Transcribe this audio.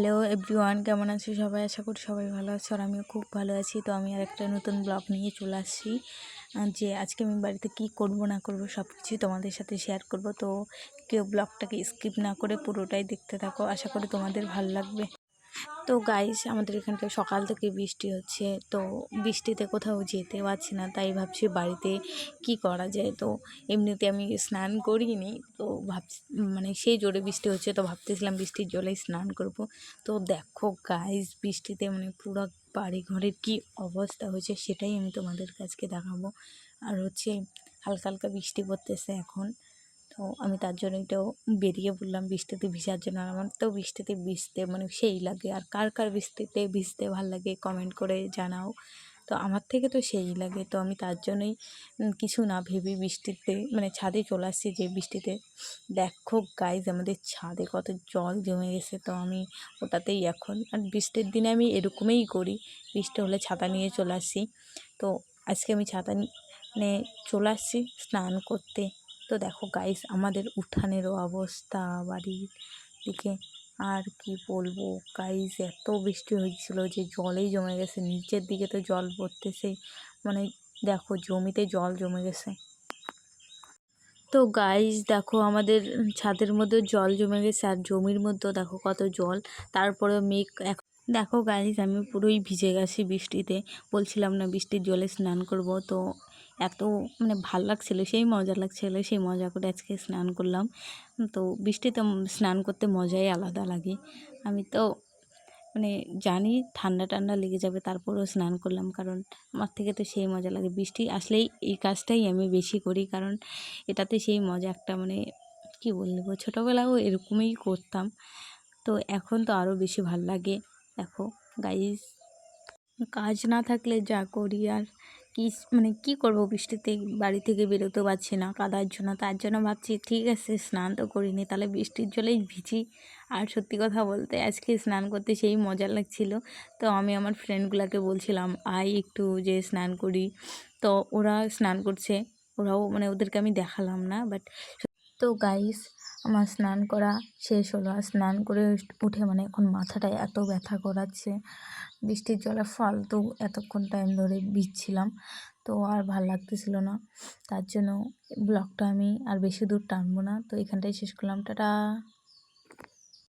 Hello everyone, কেমন আছো সবাই? আশা করি সবাই ভালো আছো আর আমিও খুব ভালো আছি। তো আমি আর একটা নতুন ব্লগ নিয়ে চলে আসছি। যে আজকে আমি বাড়িতে কি করব না করব সব কিছুই তোমাদের সাথে শেয়ার করব। তো কেউ ব্লগটাকে স্কিপ না করে পুরোটাই দেখতে থাকো, আশা করি তোমাদের ভালো লাগবে। তো গাইস, আমাদের এখানটায় সকাল থেকে বৃষ্টি হচ্ছে। তো বৃষ্টিতে কোথাও যেতে পারছি না, তাই ভাবছি বাড়িতে কি করা যায়। তো এমনিতে আমি স্নান করিনি, তো ভাবছি মানে সেই জোরে বৃষ্টি হচ্ছে, তো ভাবতেছিলাম বৃষ্টির জলেই স্নান করব। তো দেখো গাইস, বৃষ্টিতে মানে পুরো বাড়ি ঘরের কী অবস্থা হয়েছে সেটাই আমি তোমাদের কাছকে দেখাবো। আর হচ্ছে হালকা হালকা বৃষ্টি পড়তেছে এখন। তো আমি তার জন্য একটু বেরিয়ে পড়লাম বৃষ্টিতে ভিজার জন্য। আর আমার তো বৃষ্টিতে ভিজতে মানে সেই লাগে। আর কার কার বৃষ্টিতে ভিজতে ভালো লাগে কমেন্ট করে জানাও। তো আমার থেকে তো সেই লাগে। তো আমি তার জন্যই কিছু না ভেবে বৃষ্টিতে মানে ছাদে চলে আসছি। যে বৃষ্টিতে দেখো গাইজ, আমাদের ছাদে কত জল জমে গেছে। তো আমি ওটাতেই এখন, আর বৃষ্টির দিনে আমি এরকমই করি, বৃষ্টি হলে ছাতা নিয়ে চলে আসি। তো আজকে আমি ছাতা নিয়ে চলে আসছি স্নান করতে। তো দেখো গাইস, আমাদের উঠানেরও অবস্থা বাড়ির দিকে আর কি বলবো গাইস, এত বৃষ্টি হয়েছিল যে জলেই জমে গেছে। নিচের দিকে তো জল পড়তেছে, মানে দেখো জমিতে জল জমে গেছে। তো গাইস দেখো, আমাদের ছাদের মধ্যে জল জমে গেছে আর জমির মধ্যেও দেখো কত জল। তারপরে মেঘ দেখো গাইস, আমি পুরোই ভিজে গেছি বৃষ্টিতে। বলছিলাম না বৃষ্টির জলে স্নান করব। তো এত মানে ভাল লাগছিলো, সেই মজা লাগছিলো, সেই মজা করে আজকে স্নান করলাম। তো বৃষ্টিতে স্নান করতে মজাই আলাদা লাগে। আমি তো মানে জানি ঠান্ডা ঠান্ডা লেগে যাবে, তারপরেও স্নান করলাম, কারণ আমার থেকে তো সেই মজা লাগে। বৃষ্টি আসলেই এই কাজটাই আমি বেশি করি, কারণ এটাতে সেই মজা একটা মানে কি বলবো, ছোটোবেলাও এরকমই করতাম। তো এখন তো আরও বেশি ভাল লাগে। দেখো গাইস, কাজ না থাকলে যা করি। আর কি মানে কি করব, বৃষ্টিতে বাড়ি থেকে বেরোতে পারছি না কাদার জন্য। তার জন্য ভাবছি ঠিক আছে স্নান তো করিনি, তাহলে বৃষ্টির জলেই ভিজি। আর সত্যি কথা বলতে আজকে স্নান করতে সেই মজা লাগছিল। তো আমি আমার ফ্রেন্ডগুলোকে বলছিলাম আয় একটু যে স্নান করি। তো ওরা স্নান করছে, ওরাও মানে ওদেরকে আমি দেখালাম না, বাট তো গাইস, আমার স্নান করা শেষ হলো। আর স্নান করে উঠে মানে এখন মাথাটা এত ব্যথা করাচ্ছে, বৃষ্টির জলে ফালতু এতক্ষণ টাইম ধরে ভিজছিলাম। তো আর ভাল লাগতেছিল না, তার জন্য ব্লগটা আমি আর বেশি দূর টানবো না। তো এখানটাই শেষ করলাম, টাটা।